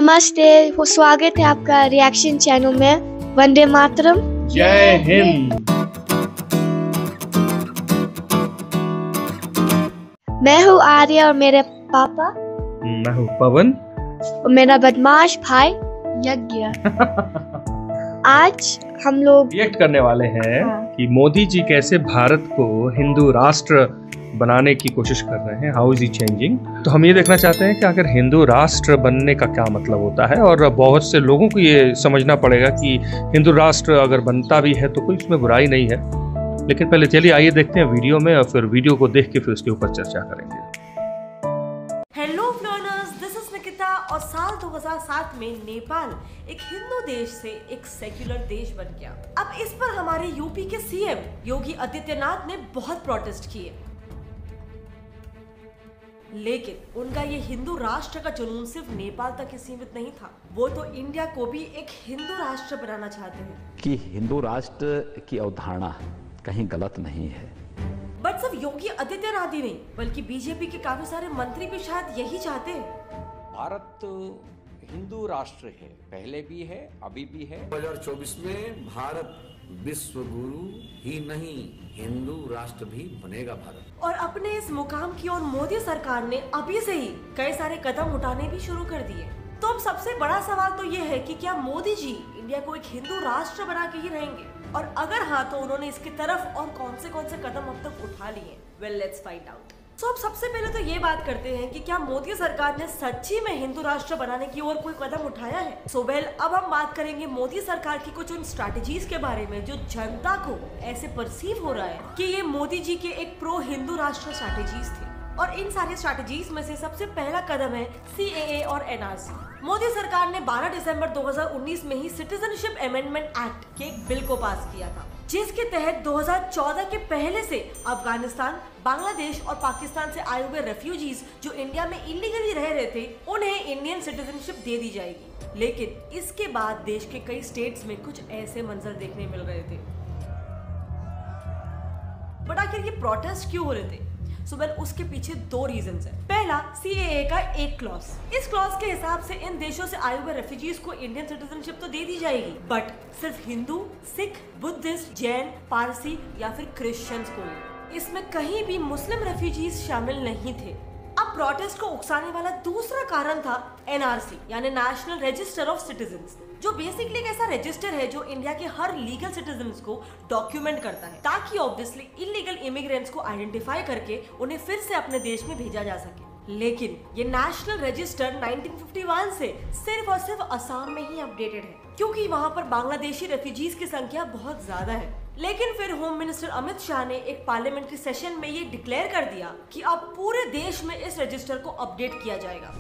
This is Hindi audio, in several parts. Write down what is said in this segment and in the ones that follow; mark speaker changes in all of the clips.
Speaker 1: नमस्ते, स्वागत है आपका रिएक्शन चैनल में। वंदे मातरम।
Speaker 2: जय हिंद।
Speaker 1: मैं हूँ आर्या और मेरे पापा।
Speaker 2: मैं हूँ पवन
Speaker 1: और मेरा बदमाश भाई यज्ञ। आज हम लोग
Speaker 2: रिएक्ट करने वाले हैं कि मोदी जी कैसे भारत को हिंदू राष्ट्र बनाने की कोशिश कर रहे हैं। How is he changing. तो हम ये देखना चाहते हैं कि आखिर हिंदू राष्ट्र बनने का क्या मतलब होता है, और बहुत से लोगों को ये समझना पड़ेगा कि हिंदू राष्ट्र अगर बनता भी है तो कोई इसमें बुराई नहीं है। लेकिन पहले चलिए आइए देखते हैं वीडियो में, और फिर वीडियो को देख के फिर उसके ऊपर चर्चा करेंगे।
Speaker 3: Hello learners, this is Nikita. और साल 2007 में नेपाल एक हिंदू देश से एक सेक्युलर देश बन गया। अब इस पर हमारे यूपी के सीएम योगी आदित्यनाथ ने बहुत प्रोटेस्ट किए, लेकिन उनका ये हिंदू राष्ट्र का जुनून सिर्फ नेपाल तक ही सीमित नहीं था। वो तो इंडिया को भी एक हिंदू राष्ट्र बनाना चाहते हैं
Speaker 4: कि हिंदू राष्ट्र की अवधारणा कहीं गलत नहीं है।
Speaker 3: बट सिर्फ योगी आदित्यनाथ ही नहीं, बल्कि बीजेपी के काफी सारे मंत्री भी शायद यही चाहते हैं।
Speaker 5: भारत हिंदू राष्ट्र है, पहले भी है, अभी भी है।
Speaker 6: 2024 में भारत विश्व गुरु ही नहीं, हिंदू राष्ट्र भी बनेगा भारत।
Speaker 3: और अपने इस मुकाम की ओर मोदी सरकार ने अभी से ही कई सारे कदम उठाने भी शुरू कर दिए। तो अब सबसे बड़ा सवाल तो ये है कि क्या मोदी जी इंडिया को एक हिंदू राष्ट्र बना के ही रहेंगे, और अगर हाँ तो उन्होंने इसकी तरफ और कौन से कदम अब तक उठा लिए। Well, let's find out. तो अब सबसे पहले तो ये बात करते हैं कि क्या मोदी सरकार ने सच्ची में हिंदू राष्ट्र बनाने की ओर कोई कदम उठाया है। सो वेल, अब हम बात करेंगे मोदी सरकार की कुछ उन स्ट्रैटेजीज के बारे में जो जनता को ऐसे परसीव हो रहा है कि ये मोदी जी के एक प्रो हिंदू राष्ट्र स्ट्रैटेजीज थे। और इन सारी स्ट्रैटेजीज में से सबसे पहला कदम है CAA और NRC। मोदी सरकार ने 12 दिसंबर 2019 में ही सिटीजनशिप अमेंडमेंट एक्ट के एक बिल को पास किया था, जिसके तहत 2014 के पहले से अफगानिस्तान, बांग्लादेश और पाकिस्तान से आए हुए रेफ्यूजीज जो इंडिया में इलीगली रह रहे थे, उन्हें इंडियन सिटीजनशिप दे दी जाएगी। लेकिन इसके बाद देश के कई स्टेट्स में कुछ ऐसे मंजर देखने मिल रहे थे। बट आखिर ये प्रोटेस्ट क्यों हो रहे थे? सो वेल, उसके पीछे दो रीजंस हैं। पहला, CAA का एक क्लॉज। इस क्लॉज के हिसाब से इन देशों से आए हुए रेफ्यूजीज को इंडियन सिटीजनशिप तो दे दी जाएगी, बट सिर्फ हिंदू, सिख, बुद्धिस्ट, जैन, पारसी या फिर क्रिश्चियंस को नहीं। इसमें कहीं भी मुस्लिम रेफ्यूजीज शामिल नहीं थे। अब प्रोटेस्ट को उकसाने वाला दूसरा कारण था NRC यानी नेशनल रजिस्टर ऑफ सिटीजन्स, जो बेसिकली एक ऐसा रजिस्टर है जो इंडिया के हर लीगल सिटीजन्स को डॉक्यूमेंट करता है, ताकि ऑब्वियसली इलीगल इमिग्रेंट्स को आइडेंटिफाई करके उन्हें फिर से अपने देश में भेजा जा सके। लेकिन ये नेशनल रजिस्टर 1951 से सिर्फ और सिर्फ असम में ही अपडेटेड है, क्योंकि वहाँ पर बांग्लादेशी रेफ्यूजीज की संख्या बहुत ज्यादा है। लेकिन फिर होम मिनिस्टर अमित शाह ने एक पार्लियामेंट्री सेशन में ये डिक्लेयर कर दिया कि अब पूरे देश में इस रजिस्टर को अपडेट किया जाएगा।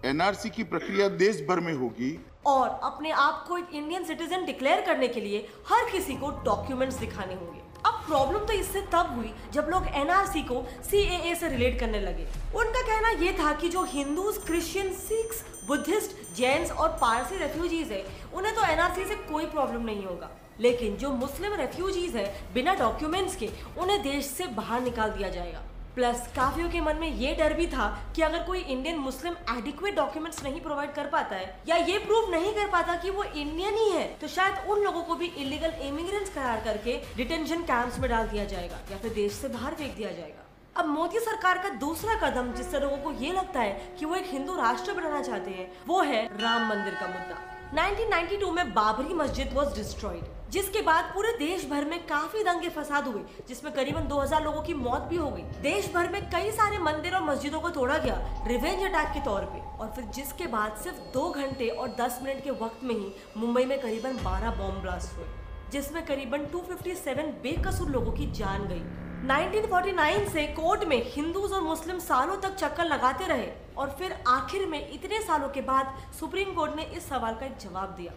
Speaker 7: NRC की प्रक्रिया देश भर में होगी, और
Speaker 3: अपने आप को एक इंडियन सिटीजन डिक्लेयर करने के लिए हर किसी को डॉक्यूमेंट्स दिखाने होंगे। अब प्रॉब्लम तो इससे तब हुई जब लोग NRC को CAA से रिलेट करने लगे। उनका कहना यह था कि जो Hindus, Christian, Sikhs, Buddhist, Jains और पारसी रेफ्यूजीज है, उन्हें तो NRC से कोई प्रॉब्लम नहीं होगा, लेकिन जो मुस्लिम रेफ्यूजीज है बिना डॉक्यूमेंट्स के, उन्हें देश से बाहर निकाल दिया जाएगा। प्लस काफियों के मन में ये डर भी था कि अगर कोई इंडियन मुस्लिम एडिक्वेट डॉक्यूमेंट्स नहीं प्रोवाइड कर पाता है या ये प्रूव नहीं कर पाता कि वो इंडियन ही है, तो शायद उन लोगों को भी इलीगल इमिग्रेंट्स करार करके डिटेंशन कैंप्स में डाल दिया जाएगा या फिर देश से बाहर फेंक दिया जाएगा। अब मोदी सरकार का दूसरा कदम, जिससे लोगों को ये लगता है कि वो एक हिंदू राष्ट्र बनाना चाहते हैं, वो है राम मंदिर का मुद्दा। 1992 में बाबरी मस्जिद वॉज डिस्ट्रॉयड, जिसके बाद पूरे देश भर में काफी दंगे फसाद हुए, जिसमें करीबन 2000 लोगों की मौत भी हो गई। देश भर में कई सारे मंदिर और मस्जिदों को तोड़ा गया रिवेंज अटैक के तौर पे, और फिर जिसके बाद सिर्फ 2 घंटे और 10 मिनट के वक्त में ही मुंबई में करीबन 12 बॉम्ब ब्लास्ट हुए, जिसमें करीबन 257 बेकसूर लोगों की जान गई। 1949 से कोर्ट में हिंदूज और मुस्लिम सालों तक चक्कर लगाते रहे, और फिर आखिर में इतने सालों के बाद सुप्रीम कोर्ट ने इस सवाल का एक जवाब दिया।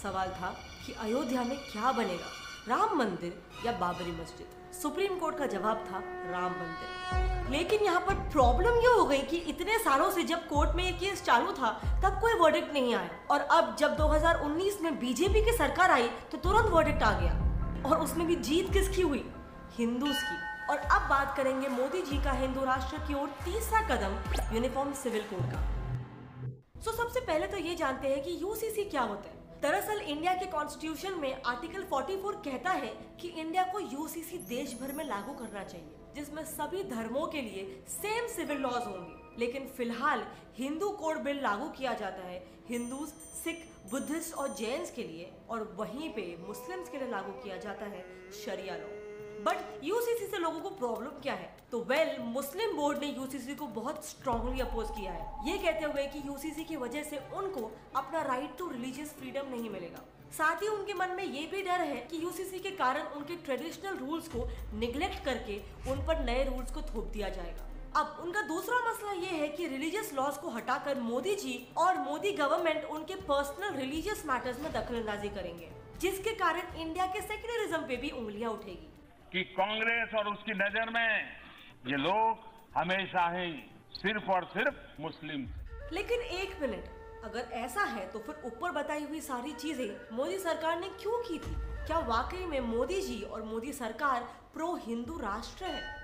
Speaker 3: सवाल था कि अयोध्या में क्या बनेगा, राम मंदिर या बाबरी मस्जिद। सुप्रीम कोर्ट का जवाब था राम मंदिर। लेकिन यहाँ पर प्रॉब्लम ये हो गई कि इतने सालों से जब कोर्ट में ये केस चालू था तब कोई वर्डिक्ट नहीं आया, और अब जब 2019 में बीजेपी की सरकार आई तो तुरंत वर्डिक्ट आ गया, और उसमें भी जीत किसकी हुई? हिंदूज की। और अब बात करेंगे मोदी जी का हिंदू राष्ट्र की ओर तीसरा कदम, यूनिफॉर्म सिविल कोड का। सबसे पहले तो ये जानते हैं कि यूसीसी क्या होता है। दरअसल इंडिया के कॉन्स्टिट्यूशन में आर्टिकल 44 कहता है कि इंडिया को यूसीसी देश भर में लागू करना चाहिए, जिसमें सभी धर्मों के लिए सेम सिविल लॉज होंगे। लेकिन फिलहाल हिंदू कोड बिल लागू किया जाता है हिंदूज, सिख, बुद्धिस्ट और जैन्स के लिए, और वहीं पे मुस्लिम्स के लिए लागू किया जाता है शरिया लॉ। बट यूसीसी से लोगों को प्रॉब्लम क्या है? तो मुस्लिम बोर्ड ने यूसीसी को बहुत स्ट्रांगली अपोज किया है, ये कहते हुए कि यूसीसी की वजह से उनको अपना राइट टू रिलीजियस फ्रीडम नहीं मिलेगा। साथ ही उनके मन में ये भी डर है कि यूसीसी के कारण उनके ट्रेडिशनल रूल्स को निग्लेक्ट करके उन पर नए रूल्स को थोप दिया जाएगा। अब उनका दूसरा मसला ये है कि रिलीजियस लॉज को हटाकर मोदी जी और मोदी गवर्नमेंट उनके पर्सनल रिलीजियस मैटर्स में दखलंदाजी करेंगे, जिसके कारण इंडिया के सेक्युलरिज्म पे भी उंगलियां उठेगी।
Speaker 8: कि कांग्रेस और उसकी नजर में ये लोग हमेशा ही सिर्फ और सिर्फ मुस्लिम।
Speaker 3: लेकिन एक मिनट, अगर ऐसा है तो फिर ऊपर बताई हुई सारी चीजें मोदी सरकार ने क्यों की थी? क्या वाकई में मोदी जी और मोदी सरकार प्रो हिंदू राष्ट्र है?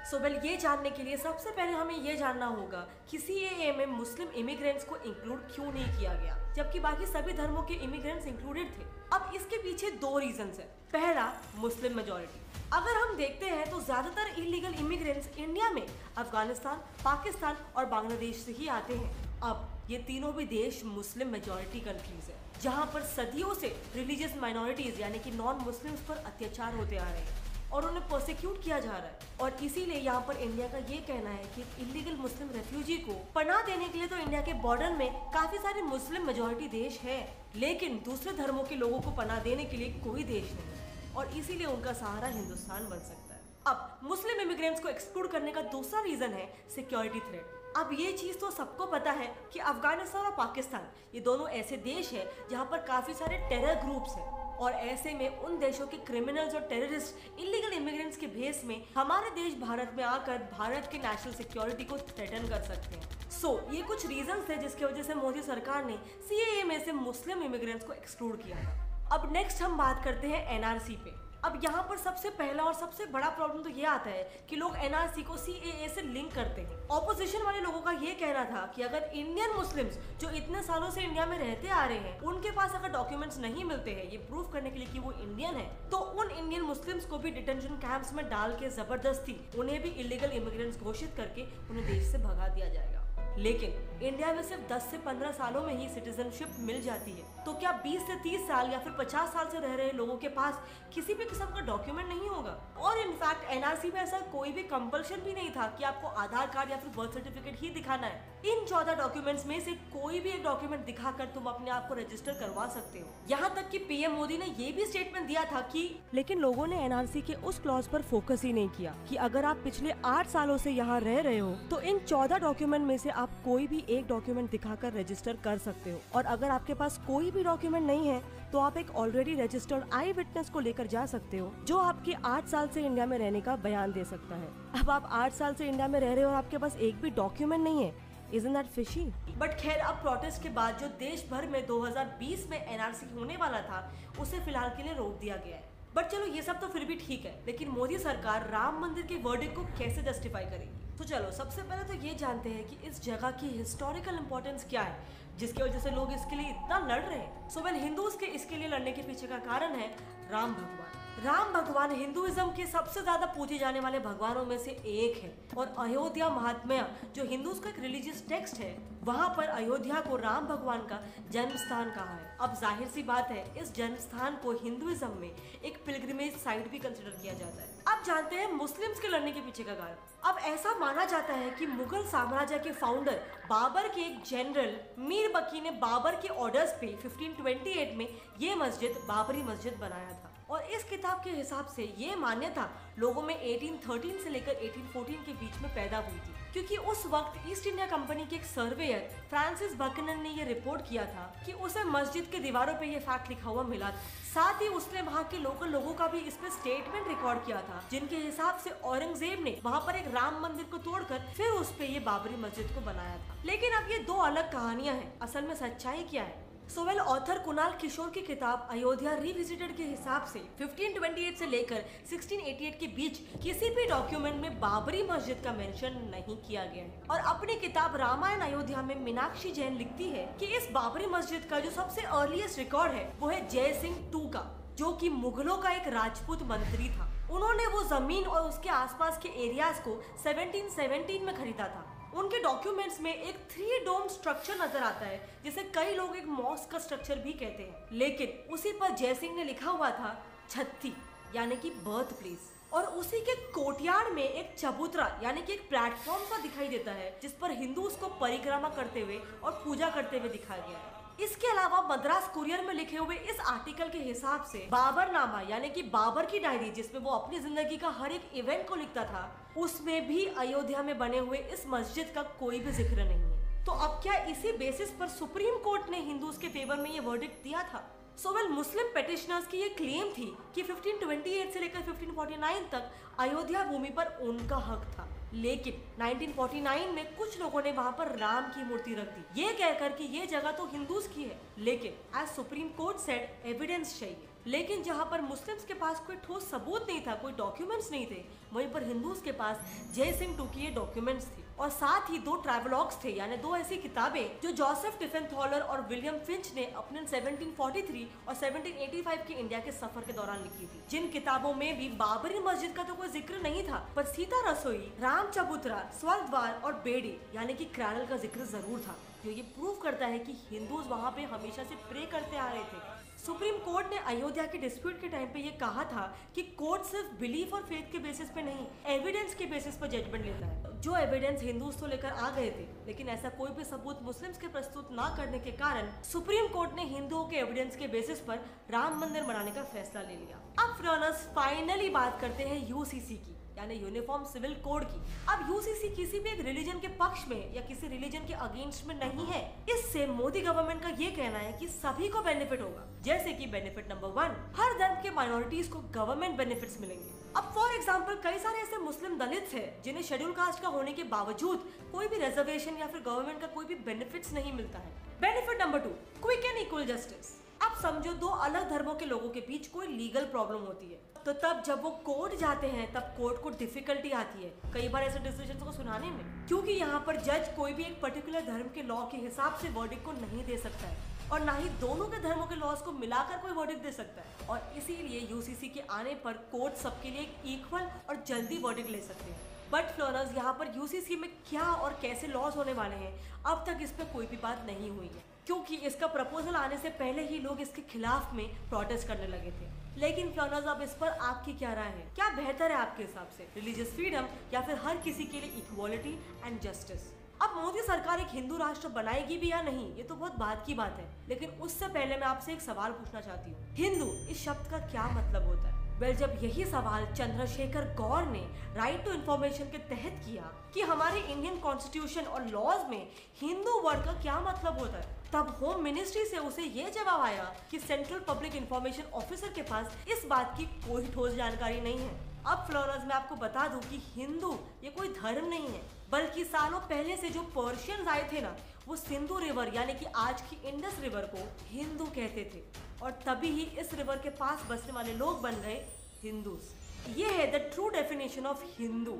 Speaker 3: ये जानने के लिए सबसे पहले हमें ये जानना होगा कि सीएए में मुस्लिम इमिग्रेंट्स को इंक्लूड क्यों नहीं किया गया, जबकि बाकी सभी धर्मों के इमिग्रेंट्स इंक्लूडेड थे। अब इसके पीछे दो रीजंस है। पहला, मुस्लिम मेजोरिटी। अगर हम देखते हैं तो ज्यादातर इलीगल इमिग्रेंट्स इंडिया में अफगानिस्तान, पाकिस्तान और बांग्लादेश से ही आते हैं। अब ये तीनों भी देश मुस्लिम मेजॉरिटी कंट्रीज है, जहां पर सदियों से रिलीजियस माइनॉरिटीज यानी कि नॉन मुस्लिम्स पर अत्याचार होते आ रहे हैं और उन्हें प्रोसिक्यूट किया जा रहा है। और इसीलिए यहाँ पर इंडिया का ये कहना है कि इलीगल मुस्लिम रेफ्यूजी को पनाह देने के लिए तो इंडिया के बॉर्डर में काफी सारे मुस्लिम मेजॉरिटी देश है, लेकिन दूसरे धर्मों के लोगों को पनाह देने के लिए कोई देश नहीं है, और इसीलिए उनका सहारा हिंदुस्तान बन सकता है। अब मुस्लिम इमिग्रेंट्स को एक्सक्लूड करने का दूसरा रीजन है सिक्योरिटी थ्रेट। अब ये चीज तो सबको पता है कि अफगानिस्तान और पाकिस्तान ये दोनों ऐसे देश हैं जहां पर काफी सारे टेरर ग्रुप्स हैं, और ऐसे में उन देशों के क्रिमिनल्स और टेररिस्ट इलीगल इमिग्रेंट्स के भेस में हमारे देश भारत में आकर भारत की नेशनल सिक्योरिटी को थ्रेटन कर सकते हैं। ये कुछ रीजंस थे जिसकी वजह से मोदी सरकार ने सीएए में से मुस्लिम इमिग्रेंट्स को एक्सक्लूड किया था। अब नेक्स्ट हम बात करते हैं एनआरसी पे। अब यहाँ पर सबसे पहला और सबसे बड़ा प्रॉब्लम तो ये आता है कि लोग एनआरसी को सीएए से लिंक करते हैं। ऑपोजिशन वाले लोगों का ये कहना था कि अगर इंडियन मुस्लिम्स जो इतने सालों से इंडिया में रहते आ रहे हैं, उनके पास अगर डॉक्यूमेंट्स नहीं मिलते हैं ये प्रूफ करने के लिए कि वो इंडियन है, तो उन इंडियन मुस्लिम्स को भी डिटेंशन कैंप्स में डाल के जबरदस्ती उन्हें भी इलीगल इमिग्रेंट्स घोषित करके उन्हें देश से भगा दिया जाएगा। लेकिन इंडिया में सिर्फ 10 से 15 सालों में ही सिटीजनशिप मिल जाती है, तो क्या 20 से 30 साल या फिर 50 साल से रह रहे लोगों के पास किसी भी किस्म का डॉक्यूमेंट नहीं होगा? और इनफैक्ट एनआरसी में ऐसा कोई भी कंपल्शन भी नहीं था कि आपको आधार कार्ड या फिर बर्थ सर्टिफिकेट ही दिखाना है। इन 14 डॉक्यूमेंट्स में से कोई भी एक डॉक्यूमेंट दिखाकर तुम अपने आप को रजिस्टर करवा सकते हो। यहाँ तक कि पीएम मोदी ने ये भी स्टेटमेंट दिया था कि लेकिन लोगों ने एनआरसी के उस क्लॉज पर फोकस ही नहीं किया कि अगर आप पिछले 8 सालों से यहाँ रह रहे हो तो इन 14 डॉक्यूमेंट में से आप कोई भी एक डॉक्यूमेंट दिखाकर रजिस्टर कर सकते हो, और अगर आपके पास कोई भी डॉक्यूमेंट नहीं है तो आप एक ऑलरेडी रजिस्टर्ड आई विटनेस को लेकर जा सकते हो, जो आपके 8 साल से इंडिया में रहने का बयान दे सकता है। अब आप 8 साल से इंडिया में रह रहे हो और आपके पास एक भी डॉक्यूमेंट नहीं है, Isn't that fishy? बट खैर, अब प्रोटेस्ट के बाद जो देश भर में 2020 में एनआरसी होने वाला था उसे फिलहाल के लिए रोक दिया गया है। बट चलो ये सब तो फिर भी ठीक है, लेकिन मोदी सरकार राम मंदिर के वर्डिक्ट को कैसे जस्टिफाई करेगी? तो चलो सबसे पहले तो ये जानते हैं कि इस जगह की हिस्टोरिकल इंपॉर्टेंस क्या है जिसकी वजह से लोग इसके लिए इतना लड़ रहे हैं। हिंदूज के इसके लिए लड़ने के पीछे का कारण है राम भगवान। राम भगवान हिंदुइज्म के सबसे ज्यादा पूजे जाने वाले भगवानों में से एक है, और अयोध्या महात्म्य जो हिंदूज का एक रिलीजियस टेक्स्ट है, वहाँ पर अयोध्या को राम भगवान का जन्म स्थान कहा है। अब जाहिर सी बात है, इस जन्म स्थान को हिंदुइज्म में एक पिलग्रिमेज साइट भी कंसिडर किया जाता है। अब जानते हैं मुस्लिम्स के लड़ने के पीछे का कारण। अब ऐसा माना जाता है कि मुगल साम्राज्य के फाउंडर बाबर के एक जनरल मीर बकी ने बाबर के ऑर्डर्स पे 1528 में ये मस्जिद बाबरी मस्जिद बनाया था, और इस किताब के हिसाब से ये मान्यता लोगों में 1813 से लेकर 1814 के बीच में पैदा हुई थी, क्योंकि उस वक्त ईस्ट इंडिया कंपनी के एक सर्वेयर फ्रांसिस बकनन ने ये रिपोर्ट किया था कि उसे मस्जिद के दीवारों पे ये फैक्ट लिखा हुआ मिला था। साथ ही उसने वहाँ के लोकल लोगों का भी इस पे स्टेटमेंट रिकॉर्ड किया था, जिनके हिसाब से औरंगजेब ने वहाँ पर एक राम मंदिर को तोड़कर फिर उस पे ये बाबरी मस्जिद को बनाया था। लेकिन अब ये दो अलग कहानियां हैं, असल में सच्चाई क्या है? सोवेल ऑथर कुणाल किशोर की किताब अयोध्या रिविजिटेड के हिसाब से 1528 से लेकर 1688 के बीच किसी भी डॉक्यूमेंट में बाबरी मस्जिद का मेंशन नहीं किया गया है। और अपनी किताब रामायण अयोध्या में मीनाक्षी जैन लिखती है कि इस बाबरी मस्जिद का जो सबसे अर्लीस्ट रिकॉर्ड है वो है जय सिंह II का, जो कि मुगलों का एक राजपूत मंत्री था। उन्होंने वो जमीन और उसके आसपास के एरियाज को 1717 में खरीदा था। उनके डॉक्यूमेंट्स में एक 3 डोम स्ट्रक्चर नजर आता है जिसे कई लोग एक मॉस्क का स्ट्रक्चर भी कहते हैं, लेकिन उसी पर जयसिंह ने लिखा हुआ था छत्ती यानी कि बर्थ प्लेस। और उसी के कोर्टयार्ड में एक चबूतरा यानी कि एक प्लेटफॉर्म सा दिखाई देता है जिस पर हिंदू उसको परिक्रमा करते हुए और पूजा करते हुए दिखाया गया है। इसके अलावा मद्रास कुरियर में लिखे हुए इस आर्टिकल के हिसाब से बाबरनामा यानी कि बाबर की डायरी, जिसमें वो अपनी जिंदगी का हर एक इवेंट को लिखता था, उसमें भी अयोध्या में बने हुए इस मस्जिद का कोई भी जिक्र नहीं है। तो अब क्या इसी बेसिस पर सुप्रीम कोर्ट ने हिंदूज के फेवर में ये वर्डिक्ट दिया था? सोवेल मुस्लिम पेटिशनर्स की ये क्लेम थी कि 1528 से लेकर 1549 तक अयोध्या भूमि पर उनका हक था, लेकिन 1949 में कुछ लोगों ने वहां पर राम की मूर्ति रख दी, ये कहकर कि ये जगह तो हिंदूज की है, लेकिन as Supreme Court said evidence चाहिए। लेकिन जहां पर मुस्लिम्स के पास कोई ठोस सबूत नहीं था, कोई डॉक्यूमेंट्स नहीं थे, वहीं पर हिंदूज के पास जय सिंह II की ये डॉक्यूमेंट्स थी। और साथ ही 2 ट्रैवलॉग्स थे, यानी 2 ऐसी किताबें जो जोसेफ टिफेंथॉलर और विलियम फिंच ने अपने 1743 और 1785 के इंडिया के सफर के दौरान लिखी थी, जिन किताबों में भी बाबरी मस्जिद का तो कोई जिक्र नहीं था, पर सीता रसोई, राम चबूतरा, स्वर्ग द्वार और बेड़ी यानी कि क्रैनल का जिक्र जरूर था, जो ये प्रूव करता है कि हिंदूज वहाँ पे हमेशा से प्रे करते आ रहे थे। सुप्रीम कोर्ट ने अयोध्या के डिस्प्यूट के टाइम पे ये कहा था कि कोर्ट सिर्फ बिलीफ और फेथ के बेसिस पे नहीं, एविडेंस के बेसिस पर जजमेंट लेता है। जो एविडेंस हिंदूज तो लेकर आ गए थे, लेकिन ऐसा कोई भी सबूत मुस्लिम्स के प्रस्तुत ना करने के कारण सुप्रीम कोर्ट ने हिंदुओं के एविडेंस के बेसिस पर राम मंदिर बनाने का फैसला ले लिया। अब फ्रेंड्स फाइनली बात करते हैं यूसीसी की, यानी यूनिफॉर्म सिविल कोड की। अब यूसीसी किसी भी एक रिलीजन के पक्ष में या किसी रिलीजन के अगेंस्ट में नहीं है। इससे मोदी गवर्नमेंट का ये कहना है कि सभी को बेनिफिट होगा, जैसे कि बेनिफिट नंबर 1, हर धर्म के माइनॉरिटीज को गवर्नमेंट बेनिफिट्स मिलेंगे। अब फॉर एग्जांपल कई सारे ऐसे मुस्लिम दलित हैं जिन्हें शेड्यूल कास्ट का होने के बावजूद कोई भी रिजर्वेशन या फिर गवर्नमेंट का कोई भी बेनिफिट्स नहीं मिलता है। Benefit number 2, quick and equal justice. अब समझो 2 अलग धर्मों के लोगों के बीच कोई लीगल प्रॉब्लम होती है, तो तब जब वो कोर्ट जाते हैं तब कोर्ट को डिफिकल्टी आती है कई बार ऐसे डिसीजन को सुनाने में, क्योंकि यहाँ पर जज कोई भी एक पर्टिकुलर धर्म के लॉ के हिसाब से वर्डिक्ट को नहीं दे सकता है, और ना ही दोनों के धर्मों के लॉज को मिलाकर कोई वर्डिक्ट दे सकता है। और इसीलिए यूसीसी के आने पर कोर्ट सबके लिए एक इक्वल और जल्दी वर्डिक्ट ले सकते हैं। बट फ्लोरस, यहाँ पर यूसीसी में क्या और कैसे लॉज होने वाले हैं, अब तक इस पर कोई भी बात नहीं हुई है, क्योंकि इसका प्रपोजल आने से पहले ही लोग इसके खिलाफ में प्रोटेस्ट करने लगे थे। लेकिन फ्लोरस, अब इस पर आपकी क्या राय है? क्या बेहतर है आपके हिसाब से, रिलीजियस फ्रीडम या फिर हर किसी के लिए इक्वालिटी एंड जस्टिस? अब मोदी सरकार एक हिंदू राष्ट्र बनाएगी भी या नहीं, ये तो बहुत बात की बात है, लेकिन उससे पहले मैं आपसे एक सवाल पूछना चाहती हूँ। हिंदू इस शब्द का क्या मतलब होता है? वेल, जब यही सवाल चंद्रशेखर गौर ने राइट टू इन्फॉर्मेशन के तहत किया कि हमारे इंडियन कॉन्स्टिट्यूशन और लॉज में हिंदू वर्ड का क्या मतलब होता है, तब होम मिनिस्ट्री से उसे ये जवाब आया कि सेंट्रल पब्लिक इंफॉर्मेशन ऑफिसर के पास इस बात की कोई ठोस जानकारी नहीं है। अब फ्लोरस, मैं आपको बता दूं कि हिंदू ये कोई धर्म नहीं है, बल्कि सालों पहले से जो पर्शियंस आए थे ना, वो सिंधु रिवर यानी कि आज की इंडस रिवर को हिंदू कहते थे, और तभी ही इस रिवर के पास बसने वाले लोग बन गए हिंदूज। ये है the true definition of Hindu.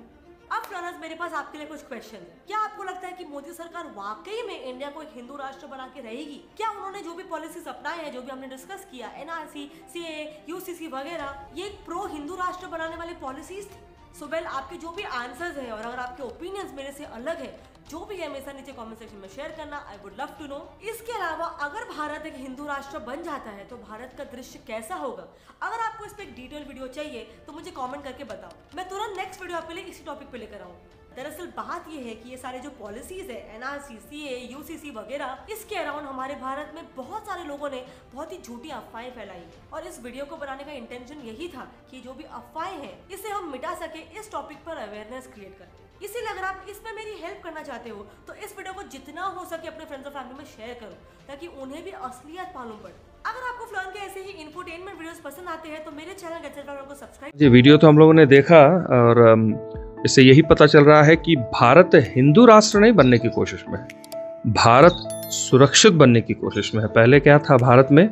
Speaker 3: अब फ्लोरस, मेरे पास आपके लिए कुछ क्वेश्चन है। क्या आपको लगता है कि मोदी सरकार वाकई में इंडिया को एक हिंदू राष्ट्र बना के रहेगी? क्या उन्होंने जो भी पॉलिसीज अपनाए हैं, जो भी हमने डिस्कस किया, एनआरसी, सीएए, यूसीसी वगैरह, ये एक प्रो हिंदू राष्ट्र बनाने वाली पॉलिसीज थी? सो वेल, आपके जो भी आंसर्स हैं और अगर आपके ओपिनियंस मेरे से अलग है, जो भी है हमेशा नीचे कमेंट सेक्शन में शेयर करना, I would love to know. इसके अलावा अगर भारत एक हिंदू राष्ट्र बन जाता है तो भारत का दृश्य कैसा होगा? अगर आपको इस पे एक डिटेल वीडियो चाहिए तो मुझे कमेंट करके बताओ, मैं तुरंत नेक्स्ट वीडियो आपके लिए इसी टॉपिक पे लेकर आऊँ। दरअसल बात यह है कि ये सारे जो पॉलिसीज है, एनआरसी, सीए, यूसीसी वगैरह, इसके अराउंड हमारे भारत में बहुत सारे लोगों ने बहुत ही झूठी अफवाहें फैलाई, और इस वीडियो को बनाने का इंटेंशन यही था कि जो भी अफवाहें हैं इसे हम मिटा सके, इस टॉपिक पर अवेयरनेस क्रिएट करें। इसीलिए अगर आप इसमें मेरी हेल्प करना चाहते हो तो इस वीडियो को जितना हो सके अपने फ्रेंड्स और फैमिली में शेयर करो, ताकि उन्हें भी असलियत मालूम पड़े। अगर आपको फ्लोरन के ऐसे ही इंफोटेनमेंट वीडियोस पसंद आते हैं तो मेरे चैनल गेट फ्लोरन को सब्सक्राइब।
Speaker 2: ये वीडियो तो हम लोगों ने देखा और इससे यही पता चल रहा है कि भारत हिंदू राष्ट्र नहीं बनने की कोशिश में है। भारत सुरक्षित बनने की कोशिश में है। पहले क्या था भारत में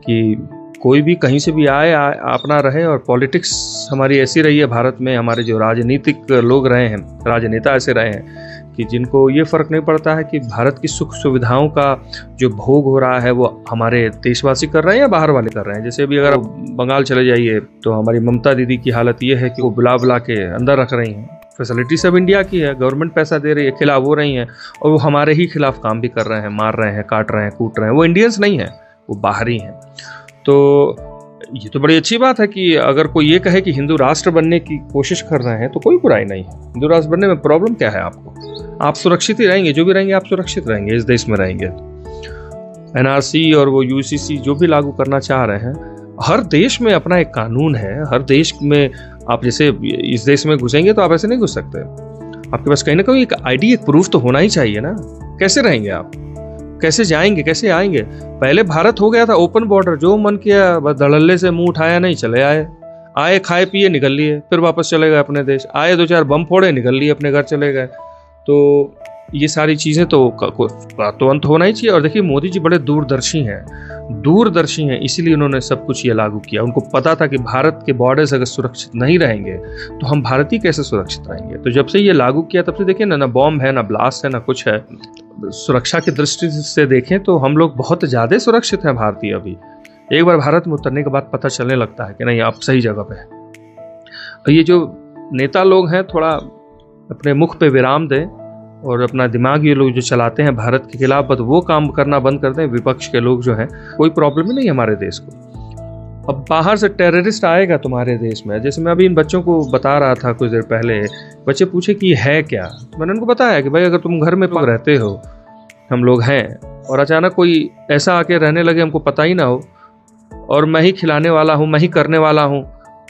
Speaker 2: कि कोई भी कहीं से भी आए अपना रहे, और पॉलिटिक्स हमारी ऐसी रही है भारत में, हमारे जो राजनीतिक लोग रहे हैं, राजनेता ऐसे रहे हैं कि जिनको ये फ़र्क नहीं पड़ता है कि भारत की सुख सुविधाओं का जो भोग हो रहा है वो हमारे देशवासी कर रहे हैं या बाहर वाले कर रहे हैं। जैसे अभी अगर बंगाल चले जाइए तो हमारी ममता दीदी की हालत ये है कि वो बुला बुला के अंदर रख रही हैं। फैसिलिटी सब इंडिया की है, गवर्नमेंट पैसा दे रही है, खिलाफ हो रही हैं, और वो हमारे ही खिलाफ काम भी कर रहे हैं, मार रहे हैं, काट रहे हैं, कूट रहे हैं। वो इंडियंस नहीं है, वो बाहरी हैं। तो ये तो बड़ी अच्छी बात है कि अगर कोई ये कहे कि हिंदू राष्ट्र बनने की कोशिश कर रहे हैं तो कोई बुराई नहीं है। हिंदू राष्ट्र बनने में प्रॉब्लम क्या है आपको? आप सुरक्षित ही रहेंगे, जो भी रहेंगे आप सुरक्षित रहेंगे, इस देश में रहेंगे। एनआरसी और वो यूसीसी जो भी लागू करना चाह रहे हैं, हर देश में अपना एक कानून है। हर देश में आप जैसे इस देश में घुसेंगे तो आप ऐसे नहीं घुस सकते। आपके पास कहीं ना कहीं एक आईडी, एक प्रूफ तो होना ही चाहिए ना। कैसे रहेंगे आप, कैसे जाएंगे, कैसे आएंगे? पहले भारत हो गया था ओपन बॉर्डर, जो मन किया बस धड़ल्ले से मुंह उठाया, नहीं चले आए खाए पिए निकल लिए, फिर वापस चले गए अपने देश। आए 2-4 बम फोड़े, निकल लिए अपने घर चले गए। तो ये सारी चीज़ें तो अंत होना ही चाहिए। और देखिए मोदी जी बड़े दूरदर्शी हैं, इसीलिए उन्होंने सब कुछ ये लागू किया। उनको पता था कि भारत के बॉर्डर्स अगर सुरक्षित नहीं रहेंगे तो हम भारतीय कैसे सुरक्षित रहेंगे। तो जब से ये लागू किया तब से देखिए ना बॉम्ब है, ना ब्लास्ट है, ना कुछ है। सुरक्षा की दृष्टि से देखें तो हम लोग बहुत ज़्यादा सुरक्षित हैं भारतीय। अभी एक बार भारत में उतरने के बाद पता चलने लगता है कि नहीं आप सही जगह पे हैं। और ये जो नेता लोग हैं थोड़ा अपने मुख पे विराम दें और अपना दिमाग ये लोग जो चलाते हैं भारत के खिलाफ, बस वो काम करना बंद कर दें। विपक्ष के लोग जो हैं, कोई प्रॉब्लम ही नहीं है हमारे देश को। अब बाहर से टेररिस्ट आएगा तुम्हारे देश में, जैसे मैं अभी इन बच्चों को बता रहा था कुछ देर पहले, बच्चे पूछे कि है क्या। मैंने उनको बताया कि भाई अगर तुम घर में रहते हो, हम लोग हैं, और अचानक कोई ऐसा आके रहने लगे हमको पता ही ना हो, और मैं ही खिलाने वाला हूँ, मैं ही करने वाला हूँ,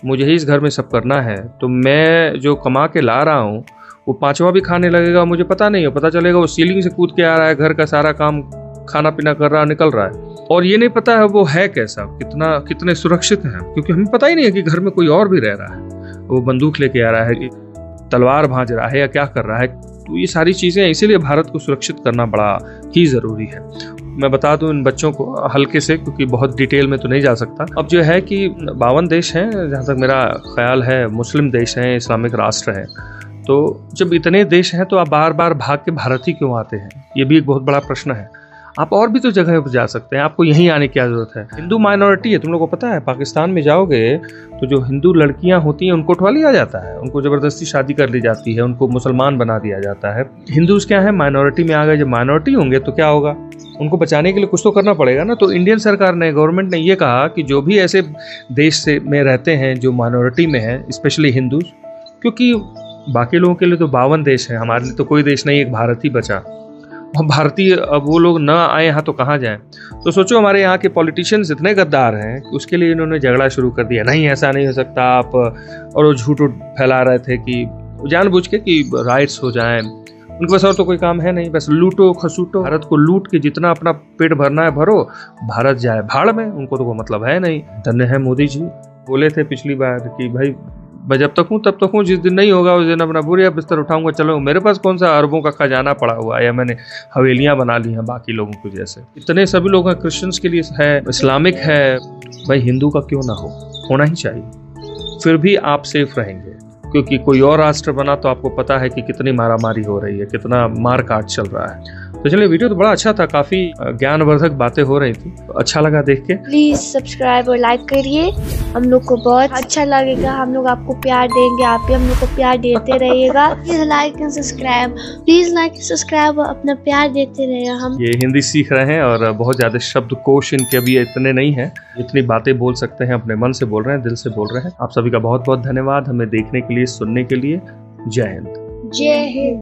Speaker 2: मुझे ही इस घर में सब करना है, तो मैं जो कमा के ला रहा हूँ वो पांचवा भी खाने लगेगा, मुझे पता नहीं हो। पता चलेगा वो सीलिंग से कूद के आ रहा है, घर का सारा काम खाना पीना कर रहा है, निकल रहा है, और ये नहीं पता है वो है कैसा, कितने सुरक्षित हैं, क्योंकि हमें पता ही नहीं है कि घर में कोई और भी रह रहा है, वो बंदूक लेके आ रहा है, तलवार भांज रहा है या क्या कर रहा है। तो ये सारी चीज़ें, इसीलिए भारत को सुरक्षित करना बड़ा ही ज़रूरी है। मैं बता दूं इन बच्चों को हल्के से, क्योंकि बहुत डिटेल में तो नहीं जा सकता। अब जो है कि 52 देश हैं जहाँ तक मेरा ख्याल है, मुस्लिम देश हैं, इस्लामिक राष्ट्र हैं। तो जब इतने देश हैं तो आप बार बार भाग के भारत ही क्यों आते हैं? ये भी एक बहुत बड़ा प्रश्न है। आप और भी तो जगह पर जा सकते हैं, आपको यहीं आने की क्या जरूरत है? हिंदू माइनॉरिटी है, तुम लोगों को पता है पाकिस्तान में जाओगे तो जो हिंदू लड़कियां होती हैं उनको उठवा लिया जाता है, उनको ज़बरदस्ती शादी कर ली जाती है, उनको मुसलमान बना दिया जाता है। हिंदूज क्या है, माइनॉरिटी में आ गए। जब माइनॉरिटी होंगे तो क्या होगा, उनको बचाने के लिए कुछ तो करना पड़ेगा ना। तो इंडियन सरकार ने, गवर्नमेंट ने ये कहा कि जो भी ऐसे देश से में रहते हैं जो माइनॉरिटी में हैं, स्पेशली हिंदूज, क्योंकि बाकी लोगों के लिए तो 52 देश हैं, हमारे लिए तो कोई देश नहीं, एक भारत ही बचा। हम भारतीय, अब वो लोग ना आए यहाँ तो कहाँ जाएं? तो सोचो हमारे यहाँ के पॉलिटिशियंस इतने गद्दार हैं कि उसके लिए इन्होंने झगड़ा शुरू कर दिया, नहीं ऐसा नहीं हो सकता आप, और वो झूठ फैला रहे थे कि जानबूझ के कि राइट्स हो जाएं। उनके पास और तो कोई काम है नहीं, बस लूटो खसूटो, भारत को लूट के जितना अपना पेट भरना है भरो, भारत जाए भाड़ में, उनको तो कोई मतलब है नहीं। धन्य है मोदी जी, बोले थे पिछली बार कि भाई मैं जब तक हूँ तब तक हूँ, जिस दिन नहीं होगा उस दिन अपना बुरे बिस्तर उठाऊंगा। चलो मेरे पास कौन सा अरबों का खजाना पड़ा हुआ है, या मैंने हवेलियाँ बना ली हैं बाकी लोगों को जैसे। इतने सभी लोग हैं, क्रिश्चियंस के लिए है, इस्लामिक है, भाई हिंदू का क्यों ना हो, होना ही चाहिए। फिर भी आप सेफ रहेंगे, क्योंकि कोई और राष्ट्र बना तो आपको पता है कि कितनी मारामारी हो रही है, कितना मार काट चल रहा है। तो चलिए, वीडियो तो बड़ा अच्छा था, काफी ज्ञानवर्धक बातें हो रही थी, अच्छा लगा देख के।
Speaker 1: प्लीज सब्सक्राइब और लाइक करिए, हम लोग को बहुत अच्छा लगेगा। हम लोग आपको प्यार देंगे, आप भी हम लोग को प्यार देते रहिएगा। Please like and subscribe, please like subscribe, अपना प्यार देते रहिए। हम
Speaker 2: ये हिंदी सीख रहे हैं और बहुत ज्यादा शब्दकोश इनके अभी इतने नहीं है, इतनी बातें बोल सकते हैं, अपने मन से बोल रहे हैं, दिल से बोल रहे हैं। आप सभी का बहुत बहुत धन्यवाद हमें देखने के लिए, सुनने के लिए। जय हिंद।
Speaker 1: जय हिंद।